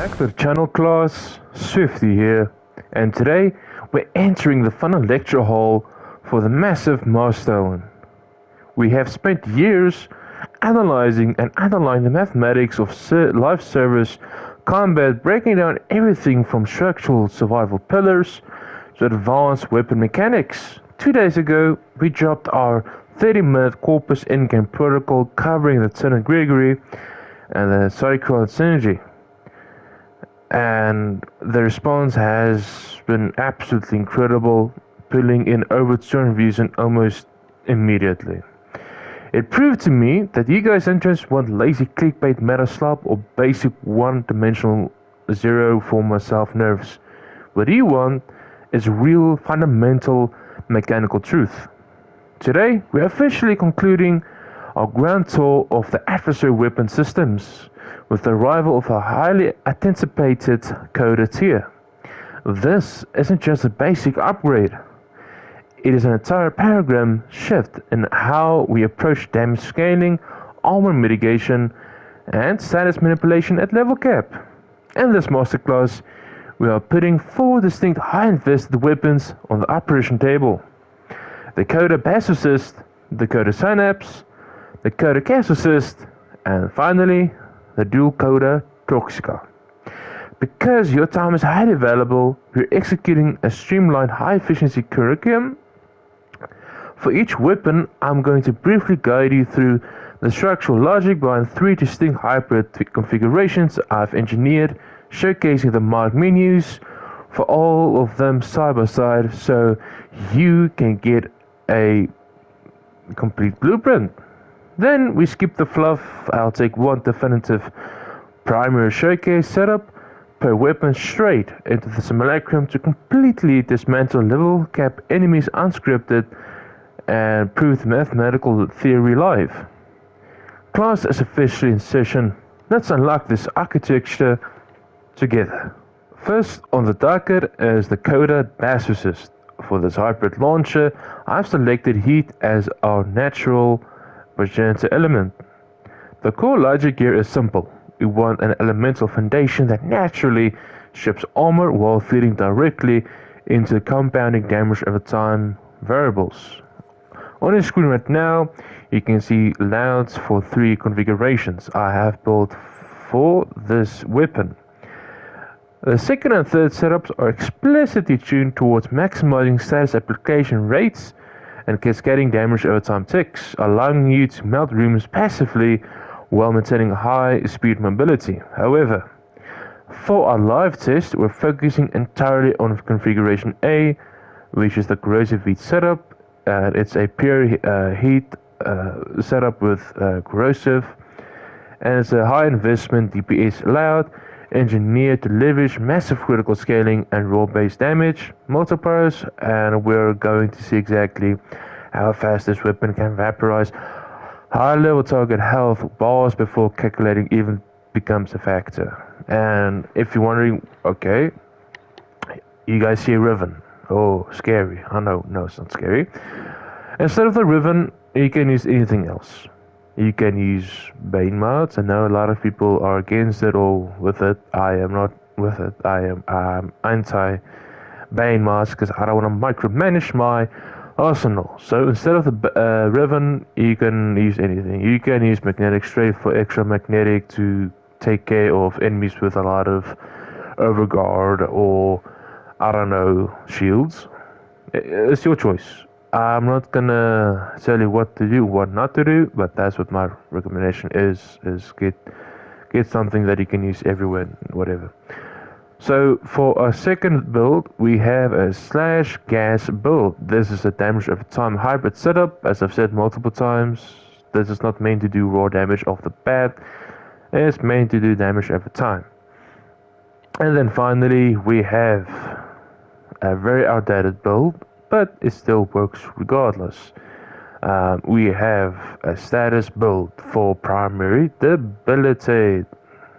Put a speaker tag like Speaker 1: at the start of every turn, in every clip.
Speaker 1: Back to the channel class, Swifty here, and today we're entering the final lecture hall for the massive milestone. We have spent years analyzing and underlying the mathematics of life service combat, breaking down everything from structural survival pillars to advanced weapon mechanics. 2 days ago, we dropped our 30-minute corpus endgame protocol covering the Tenno Gregory and the Cyclone synergy. And the response has been absolutely incredible, pulling in over 200 views and almost immediately. It proved to me that you guys don't just want lazy clickbait meta-slop or basic one-dimensional zero for myself nerves. What you want is real fundamental mechanical truth. Today, we're officially concluding our grand tour of the Adversary weapon systems with the arrival of a highly anticipated Coda tier. This isn't just a basic upgrade, it is an entire paradigm shift in how we approach damage scaling, armor mitigation, and status manipulation at level cap. In this masterclass, we are putting 4 distinct high-invested weapons on the operation table. The Coda Bassocyst, the Coda Synapse, the Coda Caustacyst, and finally, the Dual Torxica. Because your time is highly valuable, we're executing a streamlined high-efficiency curriculum. For each weapon, I'm going to briefly guide you through the structural logic behind 3 distinct hybrid configurations I've engineered, showcasing the mod menus for all of them side by side so you can get a complete blueprint. Then we skip the fluff. I'll take one definitive primary showcase setup per weapon straight into the simulacrum to completely dismantle level cap enemies unscripted and prove the mathematical theory live. Class is officially in session. Let's unlock this architecture together. First on the docket is the Coda Bassocyst. For this hybrid launcher, I've selected heat as our natural progenitor element. The core logic here is simple. We want an elemental foundation that naturally ships armor while feeding directly into compounding damage over time variables. On your screen right now, you can see layouts for 3 configurations I have built for this weapon. The second and third setups are explicitly tuned towards maximizing status application rates and cascading damage over time ticks, allowing you to melt rooms passively while maintaining high speed mobility. However, for our live test, we're focusing entirely on configuration A, which is the corrosive heat setup. It's a pure heat setup with corrosive, and it's a high investment DPS layout engineered to leverage massive critical scaling and raw base damage multipliers, and we're going to see exactly how fast this weapon can vaporize high level target health bars before calculating even becomes a factor. And if you're wondering, okay, you guys see a Riven. Oh, scary. I know, no, it's not scary. Instead of the Riven, you can use anything else. You can use Bane mods. I know a lot of people are against it or with it. I am not with it. I am anti Bane mods because I don't want to micromanage my arsenal. So instead of the Riven, you can use anything. You can use magnetic straight for extra magnetic to take care of enemies with a lot of overguard or I don't know, shields. It's your choice. I'm not gonna tell you what to do, what not to do, but that's what my recommendation is get something that you can use everywhere, whatever. So for our second build, we have a slash gas build. This is a damage over time hybrid setup. As I've said multiple times, this is not meant to do raw damage off the bat. It's meant to do damage over time. And then finally, we have a very outdated build, but it still works regardless. We have a status build for primary Debilitate.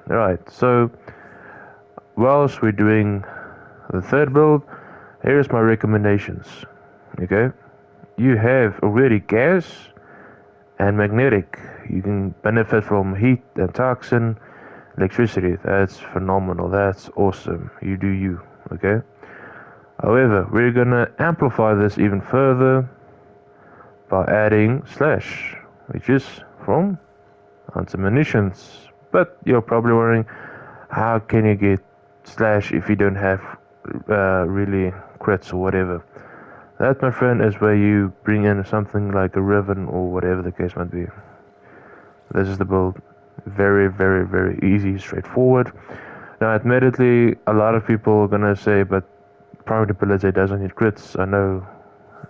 Speaker 1: Right, so whilst we're doing the third build, here's my recommendations. Okay, you have already gas and magnetic. You can benefit from heat and toxin electricity. That's phenomenal. That's awesome. You do you. Okay. However, we're gonna amplify this even further by adding slash, which is from munitions. But you're probably wondering, how can you get slash if you don't have really crits or whatever? That, my friend, is where you bring in something like a Riven or whatever the case might be. This is the build. Very, very, very easy, straightforward. Now, admittedly, a lot of people are gonna say, but Prime Debilitate doesn't need crits. I know.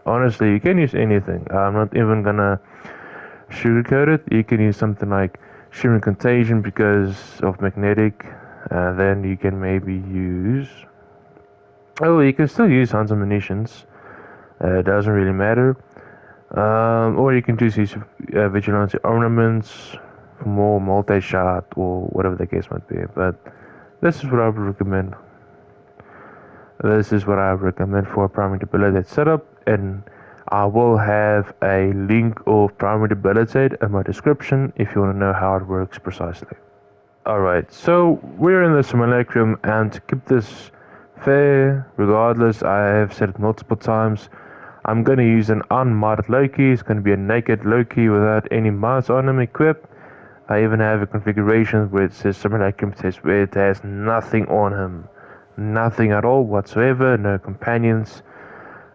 Speaker 1: Honestly, you can use anything. I'm not even gonna sugarcoat it. You can use something like Shimmering Contagion because of Magnetic. Then you can maybe use... Oh, you can still use Hunter Munitions. It doesn't really matter. Or you can just use Vigilante Ornaments for more multi-shot or whatever the case might be. But this is what I would recommend. This is what I recommend for a primary debilitate setup, and I will have a link of primary debilitate in my description if you want to know how it works precisely. Alright, so we're in the simulacrum, and to keep this fair, regardless, I have said it multiple times, I'm going to use an unmodded Loki. It's going to be a naked Loki without any mods on him equipped. I even have a configuration where it says simulacrum test where it has nothing on him. Nothing at all whatsoever, no companions.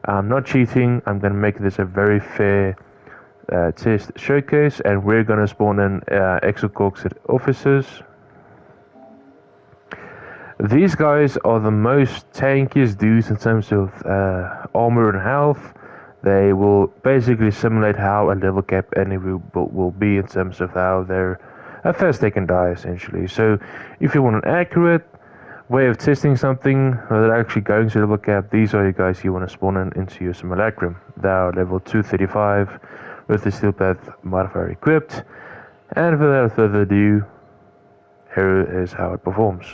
Speaker 1: I'm not cheating. I'm going to make this a very fair test showcase, and we're going to spawn in Exocorks officers. These guys are the most tankiest dudes in terms of armor and health. They will basically simulate how a level cap enemy will be in terms of how they're fast they can die, essentially. So if you want an accurate way of testing something without actually going to level cap, these are you guys you want to spawn into your simulacrum. They are level 235 with the steel path modifier equipped, and without further ado, here is how it performs.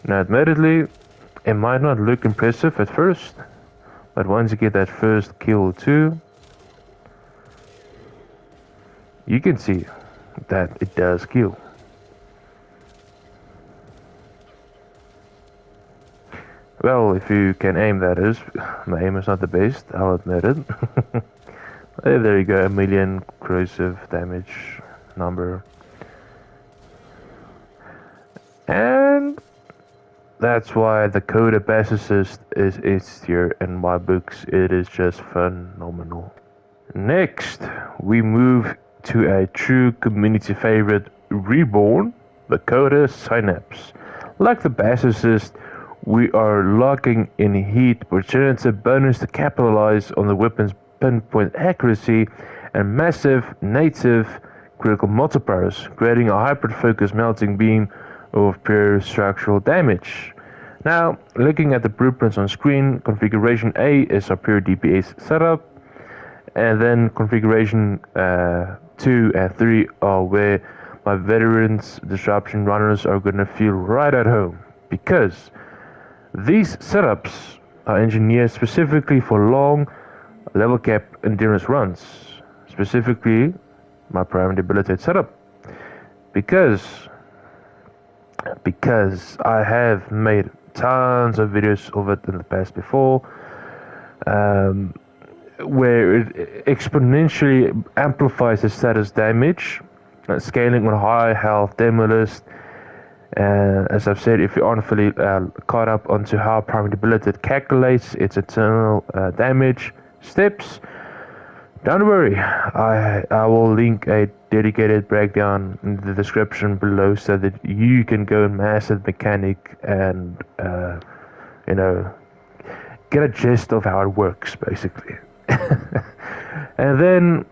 Speaker 1: Now admittedly, it might not look impressive at first, but once you get that first kill or two, you can see that it does kill. Well, if you can aim, that is. My aim is not the best, I'll admit it. There you go, 1,000,000 corrosive damage number. And that's why the Coda Bassocyst is S tier in my books. It is just phenomenal. Next, we move to a true community favorite reborn, the Coda Synapse. Like the Bassocyst, we are locking in heat, progenitor bonus to capitalize on the weapon's pinpoint accuracy and massive native critical multipliers, creating a hyper-focused melting beam of pure structural damage. Now, looking at the blueprints on screen, configuration A is our pure DPS setup, and then configuration 2 and 3 are where my veterans disruption runners are gonna feel right at home, because these setups are engineered specifically for long level cap endurance runs, specifically my Prime Debilitate setup, because I have made tons of videos of it in the past before, where it exponentially amplifies the status damage, scaling on high health demolist. As I've said, if you aren't fully caught up onto how Prime Debilitate calculates its internal damage steps, don't worry, I will link a dedicated breakdown in the description below so that you can go and master the mechanic and, you know, get a gist of how it works, basically. And then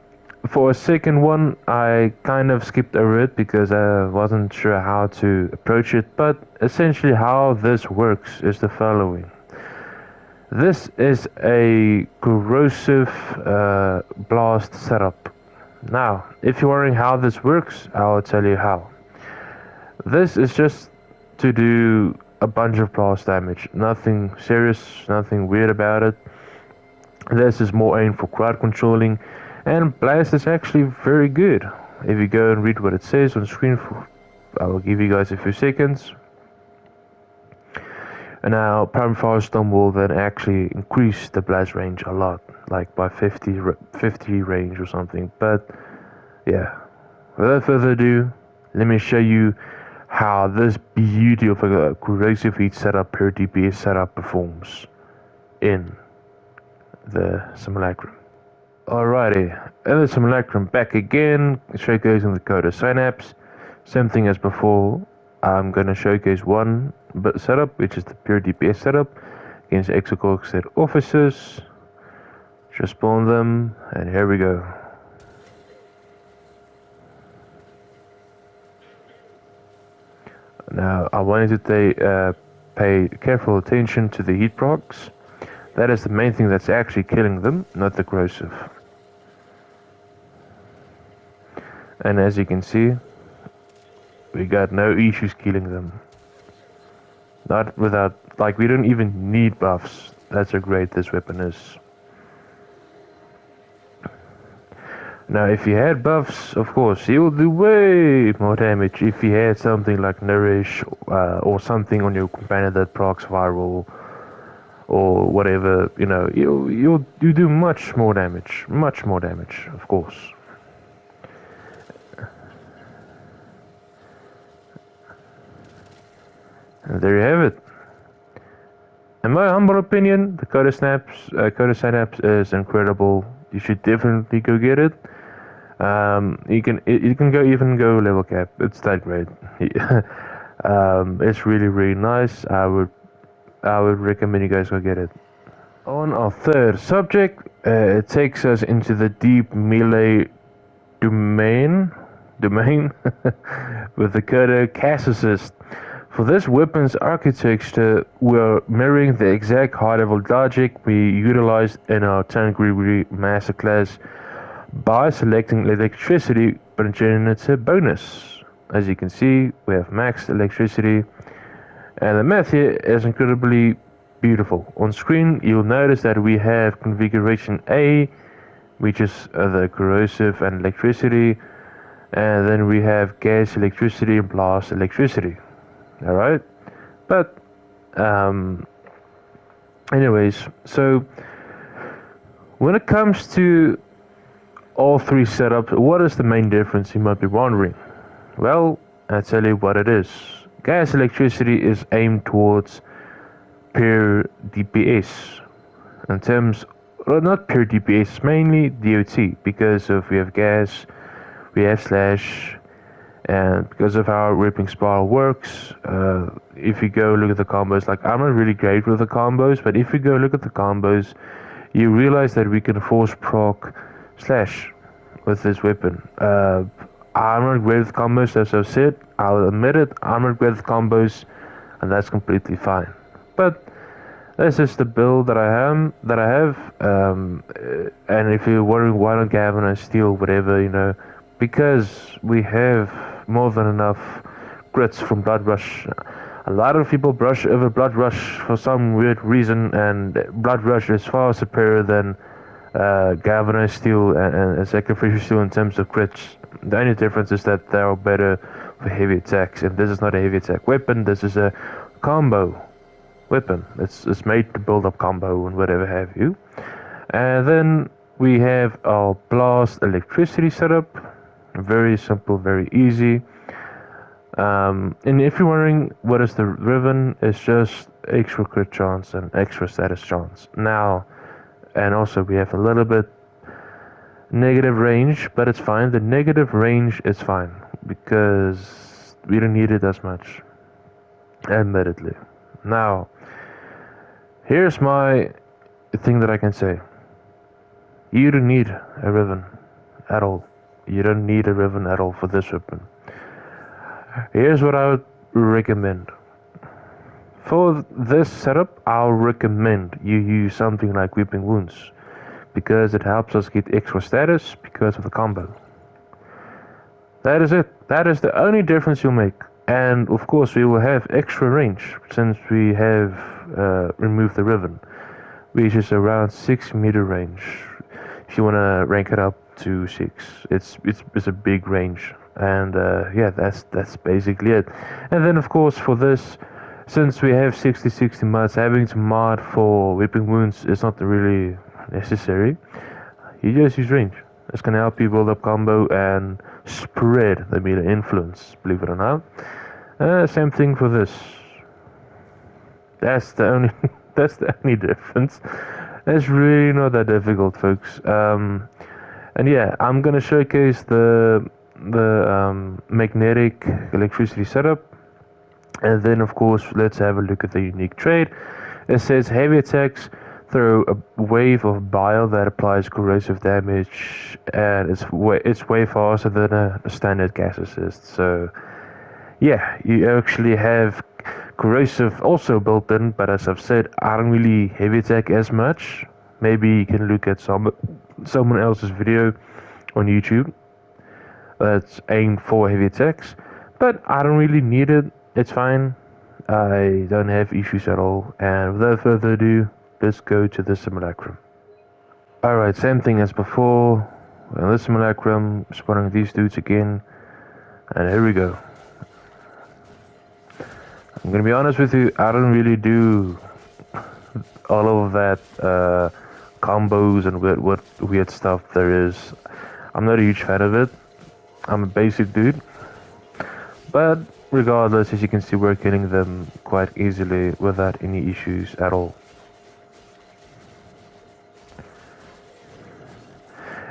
Speaker 1: for a second one, I kind of skipped over it because I wasn't sure how to approach it, but essentially how this works is the following. This is a corrosive blast setup. Now, if you're wondering how this works, I'll tell you how. This is just to do a bunch of blast damage. Nothing serious, nothing weird about it. This is more aimed for crowd controlling, and blast is actually very good. If you go and read what it says on screen, I will give you guys a few seconds. And now Prime Firestorm will then actually increase the blast range a lot, like by 50 range or something. But yeah, without further ado, let me show you how this beauty of a corrosive heat setup per DPS setup performs in the simulacrum. Alrighty, in the simulacrum back again, showcasing the Coda Synapse. Same thing as before, I'm gonna showcase one setup, which is the pure DPS setup against exocork officers. Just spawn them, and here we go. Now I wanted to pay careful attention to the heat procs. That is the main thing that's actually killing them, not the corrosive. And as you can see, we got no issues killing them. Not without, like, we don't even need buffs. That's how great this weapon is. Now if he had buffs, of course, he will do way more damage if he had something like Nourish or something on your companion that procs viral or whatever, you know, you do much more damage, of course. And there you have it. In my humble opinion, the Coda Synapse is incredible. You should definitely go get it. You can go level cap. It's that great. It's really nice. I would recommend you guys go get it. On our third subject, it takes us into the deep melee domain with the Coda Caustacyst. For this weapon's architecture, we're mirroring the exact high-level logic we utilized in our Tenno Masterclass by selecting electricity progenitor bonus. As you can see, we have maxed electricity, and the math here is incredibly beautiful. On screen, you'll notice that we have configuration A, which is the corrosive and electricity, and then we have gas, electricity, and blast electricity. Alright, but anyways, so when it comes to all three setups, what is the main difference, you might be wondering? Well, I'll tell you what it is. Gas electricity is aimed towards pure DPS. In terms, well, not pure DPS, mainly DOT, because of we have gas, we have slash, and because of how ripping spiral works, if you go look at the combos, like I'm not really great with the combos, but if you go look at the combos, you realize that we can force proc slash with this weapon. I'm not great with combos, as I've said, I'll admit it, I'm not great with combos, and that's completely fine. But this is the build that I have, and if you're wondering why don't galvanize steel, whatever, you know, because we have more than enough crits from Blood Rush. A lot of people brush over Blood Rush for some weird reason, and Blood Rush is far superior than Galvanized Steel and Sacrificial Steel in terms of crits. The only difference is that they are better for heavy attacks, and this is not a heavy attack weapon, this is a combo weapon. It's made to build up combo and whatever have you. And then we have our blast electricity setup. Very simple, very easy. And if you're wondering what is the Riven, it's just extra crit chance and extra status chance. Now, and also we have a little bit negative range, but it's fine. The negative range is fine because we don't need it as much, admittedly. Now, here's my thing that I can say. You don't need a Riven at all. You don't need a Riven at all for this weapon. Here's what I would recommend. For this setup, I'll recommend you use something like Weeping Wounds, because it helps us get extra status because of the combo. That is it. That is the only difference you'll make. And of course we will have extra range since we have removed the Riven. which is around 6 meter range. If you want to rank it up to 6, it's a big range, and yeah, that's basically it. And then of course for this, since we have 60-60 mods, having to mod for whipping wounds is not really necessary. You just use range. It's gonna help you build up combo and spread the meter influence, believe it or not. Same thing for this. That's the only that's the only difference. It's really not that difficult, folks. And yeah, I'm gonna showcase the magnetic electricity setup, and then of course let's have a look at the unique trait. It says heavy attacks throw a wave of bile that applies corrosive damage, and it's way faster than a standard Caustacyst. So yeah, you actually have corrosive also built in, but as I've said, I don't really heavy attack as much. Maybe you can look at someone else's video on YouTube that's aimed for heavy attacks, but I don't really need it. It's fine. I don't have issues at all. And without further ado, let's go to the simulacrum. Alright, same thing as before. In the simulacrum, spawning these dudes again. And here we go. I'm gonna be honest with you, I don't really do all of that combos and what weird stuff there is. I'm not a huge fan of it. I'm a basic dude. But regardless, as you can see, we're killing them quite easily without any issues at all.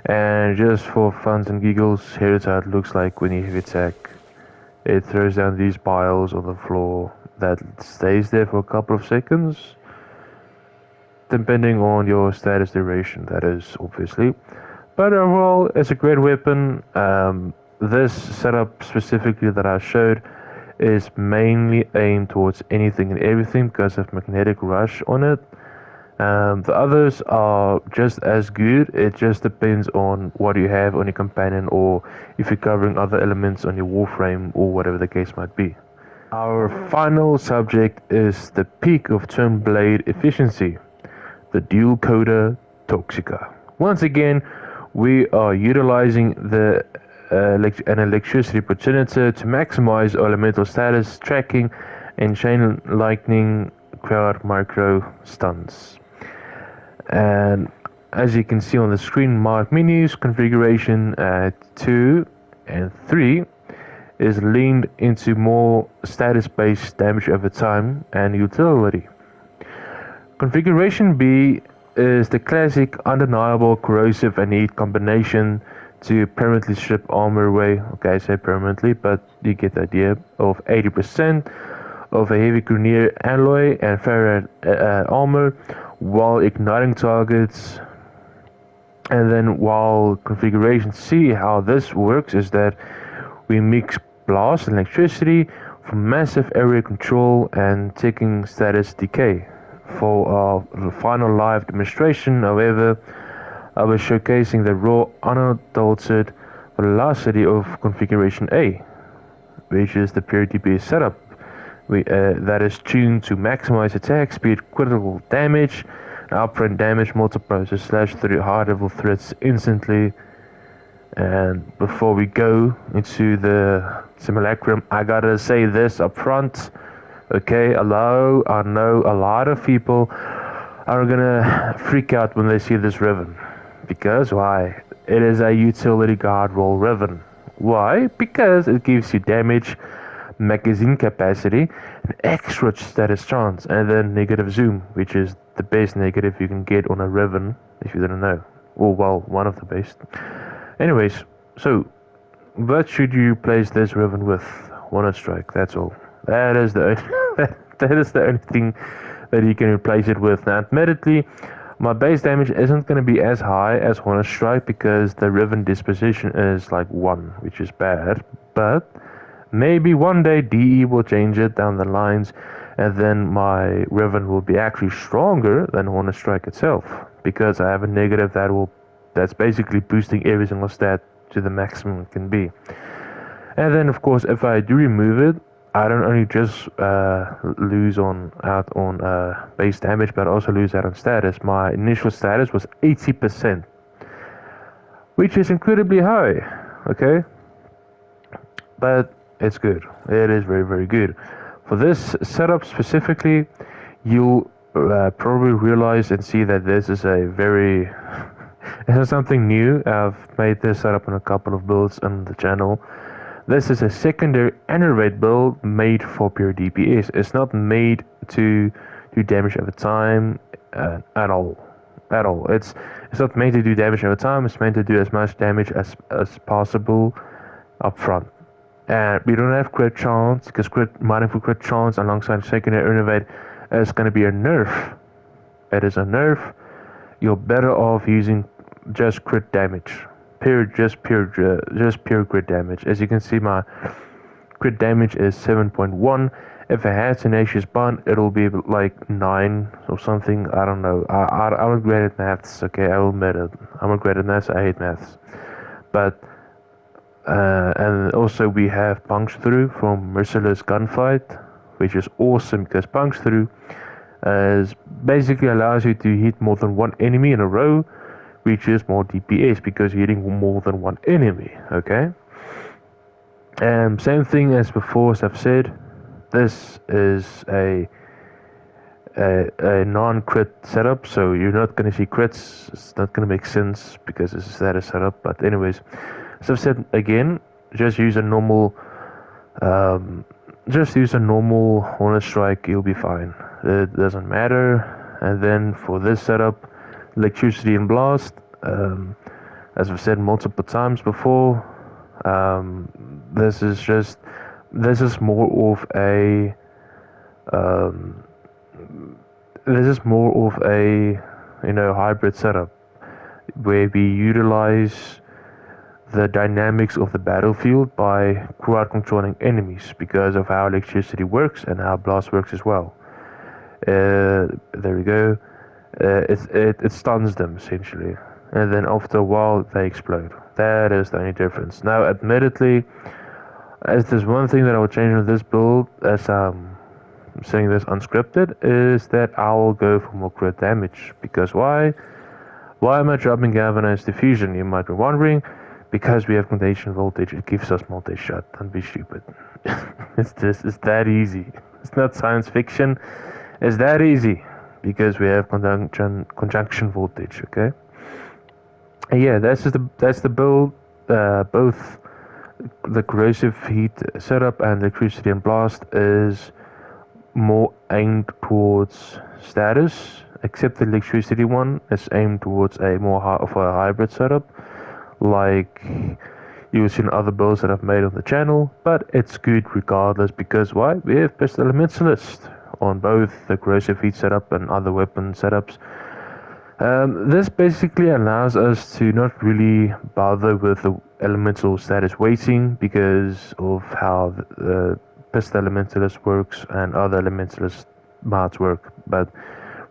Speaker 1: And just for funs and giggles, here's how it looks like when you heavy attack. It throws down these piles on the floor that stays there for a couple of seconds, depending on your status duration, that is, obviously. But overall, it's a great weapon. This setup specifically that I showed is mainly aimed towards anything and everything because of magnetic rush on it. The others are just as good. It just depends on what you have on your companion, or if you're covering other elements on your Warframe, or whatever the case might be. Our final subject is the peak of twin blade efficiency, the Dual Coda Torxica. Once again, we are utilizing an electricity progenitor to maximize elemental status tracking and chain lightning crowd micro stuns. And as you can see on the screen, mod menus configuration 2 and 3 is leaned into more status based damage over time and utility. Configuration B is the classic undeniable corrosive and heat combination to permanently strip armor away. Okay, I say permanently, but you get the idea, of 80% of a heavy grenier alloy and ferrite armor while igniting targets. And then while configuration C, how this works is that we mix blast and electricity for massive area control and ticking status decay. For our final live demonstration, however, I was showcasing the raw unadulterated velocity of configuration A, which is the purity based setup. That is tuned to maximize attack speed, critical damage, and upfront damage multipliers to slash through high level threats instantly. And before we go into the simulacrum, I gotta say this up front. Okay, hello, I know a lot of people are gonna freak out when they see this ribbon. Because why? It is a utility guard roll ribbon. Why? Because it gives you damage, magazine capacity, and extra status chance, and then negative zoom, which is the best negative you can get on a ribbon, if you didn't know. Or well, one of the best. Anyways, so what should you place this ribbon with? One strike, that's all. That is the that is the only thing that you can replace it with. Now, admittedly, my base damage isn't going to be as high as Hornet Strike because the ribbon disposition is like 1, which is bad. But maybe one day DE will change it down the lines, and then my ribbon will be actually stronger than Hornet Strike itself because I have a negative that's basically boosting every single stat to the maximum it can be. And then of course, if I do remove it, I don't only just lose out on base damage, but I also lose out on status. My initial status was 80%, which is incredibly high. Okay, but it's good. It is very, very good. For this setup specifically, you'll probably realize and see that this is a very this is something new. I've made this setup in a couple of builds on the channel. This is a secondary aggravate build made for pure DPS. It's not made to do damage over time at all. At all. It's not made to do damage over time. It's meant to do as much damage as possible up front. And we don't have crit chance because mining for crit chance alongside secondary aggravate is going to be a nerf. It is a nerf. You're better off using just crit damage. Just pure crit damage. As you can see, my crit damage is 7.1. If I had Tenacious Bond, it'll be like 9 or something. I don't know. I'm great at maths. Okay, I will admit it. I'm great at maths. I hate maths. But and also we have Punch Through from Merciless Gunfight, which is awesome because Punch Through basically allows you to hit more than one enemy in a row, which is more DPS because you're hitting more than one enemy. Okay. And same thing as before, as I've said, this is a non-crit setup, so you're not going to see crits. It's not going to make sense because this is status setup. But anyways, as I've said again, just use a normal Hornet Strike, you'll be fine. It doesn't matter. And then for this setup, Electricity and Blast, as I've said multiple times before, this is more of a hybrid setup where we utilize the dynamics of the battlefield by crowd controlling enemies because of how electricity works and how blast works as well. There we go. It stuns them essentially, and then after a while they explode. That is the only difference. Now, admittedly, as there's one thing that I will change on this build, as I'm saying this unscripted, is that I will go for more crit damage. Because why? Why am I dropping Galvanized Diffusion? You might be wondering. Because we have Contagion Voltage, it gives us multi-shot. Don't be stupid. It's that easy. It's not science fiction. It's that easy. Because we have Conjunction Voltage, okay? And yeah, that's the build. Both the Corrosive Heat setup and the Electricity and Blast is more aimed towards status, except the Electricity one is aimed towards a more of a hybrid setup, like you've seen other builds that I've made on the channel, but it's good regardless because why? We have Pest Elementalist on both the Corrosive Heat setup and other weapon setups. This basically allows us to not really bother with the elemental status weighting because of how the Pest Elementalist works and other Elementalist mods work. But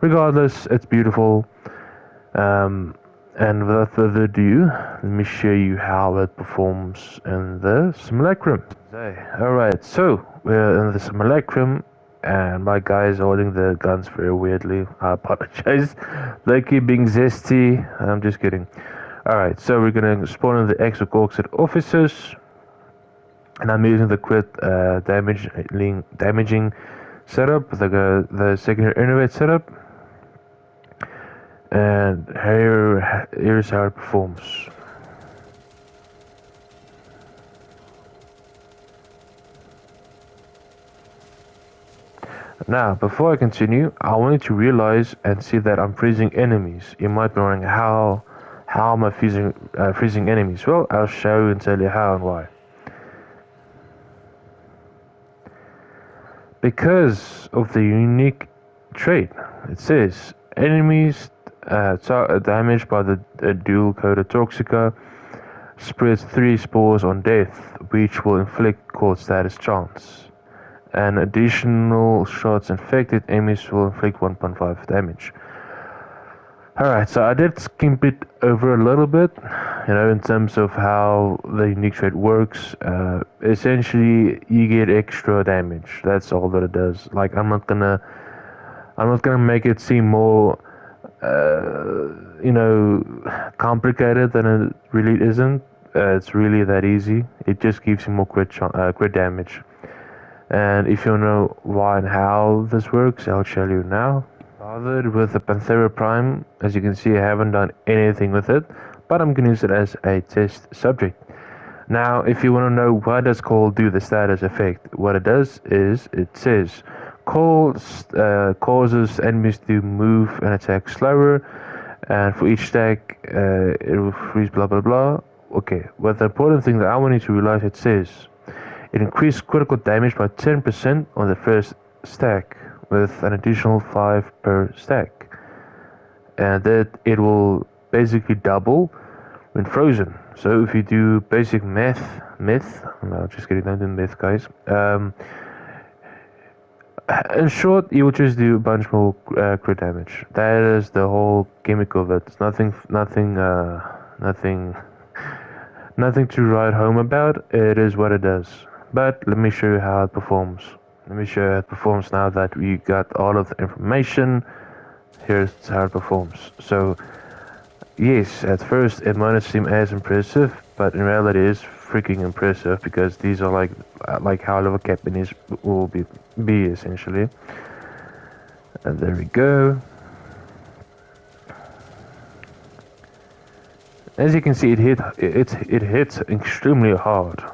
Speaker 1: regardless, it's beautiful. And without further ado, let me show you how it performs in the Simulacrum. Alright, so we're in the Simulacrum, and my guy is holding the guns very weirdly. I apologize. They keep being zesty. I'm just kidding. Alright, so we're gonna spawn in the Exocorxid officers, and I'm using the crit damaging setup, the secondary innovate setup. And here's how it performs. Now, before I continue, I want you to realize and see that I'm freezing enemies. You might be wondering how am I freezing enemies? Well, I'll show you and tell you how and why. Because of the unique trait, it says enemies damaged by the dual Coda Torxica spreads 3 spores on death, which will inflict cold status chance. And additional shots infected enemies will inflict 1.5 damage. Alright, so I did skimp it over a little bit, in terms of how the unique trait works. Essentially, you get extra damage. That's all that it does. Like, I'm not gonna make it seem more, complicated than it really isn't. It's really that easy. It just gives you more crit damage. And if you want to know why and how this works, I'll show you now. Bothered with the Panthera Prime, as you can see I haven't done anything with it, but I'm going to use it as a test subject. Now if you want to know what does call do the status effect, what it does is it says call causes enemies to move and attack slower, and for each stack it will freeze blah blah blah. Okay, but the important thing that I want you to realize, it says it increased critical damage by 10% on the first stack, with an additional 5 per stack. And that it will basically double when frozen. So if you do basic myth, no, just kidding, don't do myth, guys. In short, you will just do a bunch more crit damage. That is the whole gimmick of it. It's nothing to write home about. It is what it does. But let me show you how it performs. Let me show you how it performs now that we got all of the information. Here's how it performs. So, yes, at first it might not seem as impressive, but in reality it is freaking impressive, because these are like how level cap is will be essentially. And there we go. As you can see, it hits extremely hard.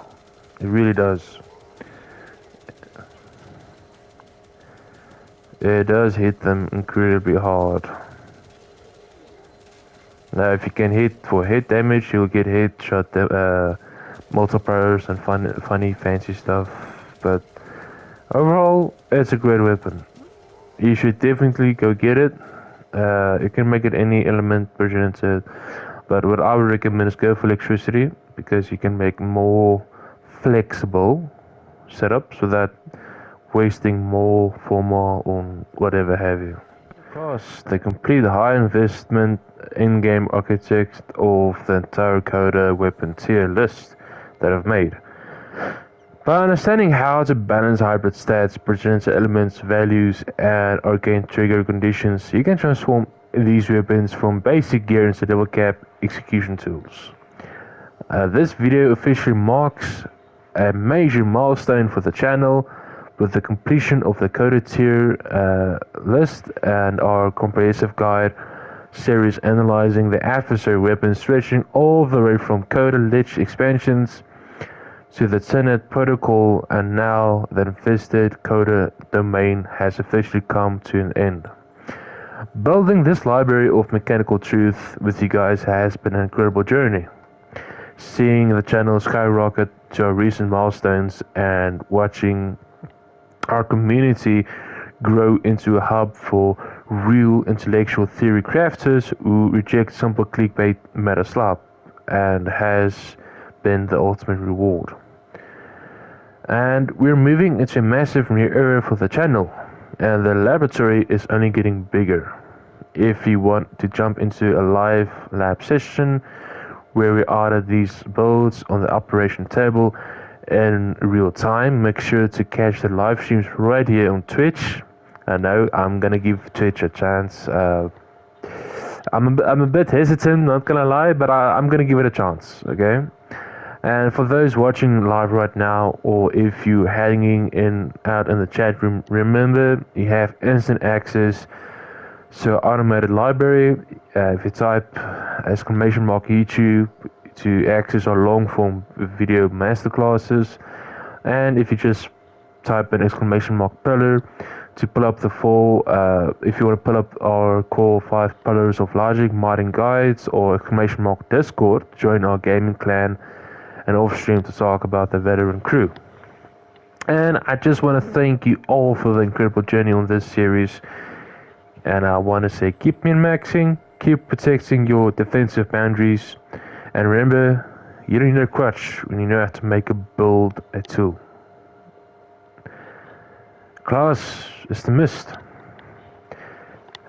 Speaker 1: It really does. It does hit them incredibly hard. Now, if you can hit for hit damage, you'll get headshot multipliers and funny fancy stuff. But overall, it's a great weapon. You should definitely go get it. You can make it any element progenitor, but what I would recommend is go for electricity, because you can make more flexible setups without wasting more formal on whatever have you. Plus, the complete high investment in-game architect of the entire Coda weapon tier list that I've made. By understanding how to balance hybrid stats, progenitor elements, values, and arcane trigger conditions, you can transform these weapons from basic gear into double cap execution tools. This video officially marks a major milestone for the channel, with the completion of the Coda tier list and our comprehensive guide series analyzing the Adversary weapons, stretching all the way from Coda Lich expansions to the Tenno protocol, and now the Infested Coda domain has officially come to an end. Building this library of mechanical truth with you guys has been an incredible journey. Seeing the channel skyrocket to our recent milestones and watching our community grow into a hub for real intellectual theory crafters who reject simple clickbait meta-slop, and has been the ultimate reward. And we're moving into a massive new era for the channel, and the laboratory is only getting bigger. If you want to jump into a live lab session where we audit these builds on the operation table in real time, make sure to catch the live streams right here on Twitch. I know I'm gonna give Twitch a chance. I'm a bit hesitant, not gonna lie, but I'm gonna give it a chance, okay? And for those watching live right now, or if you're hanging out in the chat room, remember you have instant access to automated library. If you type !YouTube to access our long form video masterclasses, and if you just type an !pillar to pull up the full, if you want to pull up our core 5 pillars of logic, modding guides, or !Discord, join our gaming clan and off stream to talk about the veteran crew. And I just want to thank you all for the incredible journey on this series, and I want to say keep min-maxing, keep protecting your defensive boundaries, and remember, you don't need a crutch when you know how to make a build a tool. Class is dismissed.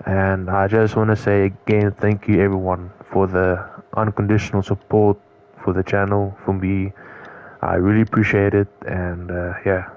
Speaker 1: And I just want to say again, thank you everyone for the unconditional support for the channel, for me. I really appreciate it, and yeah.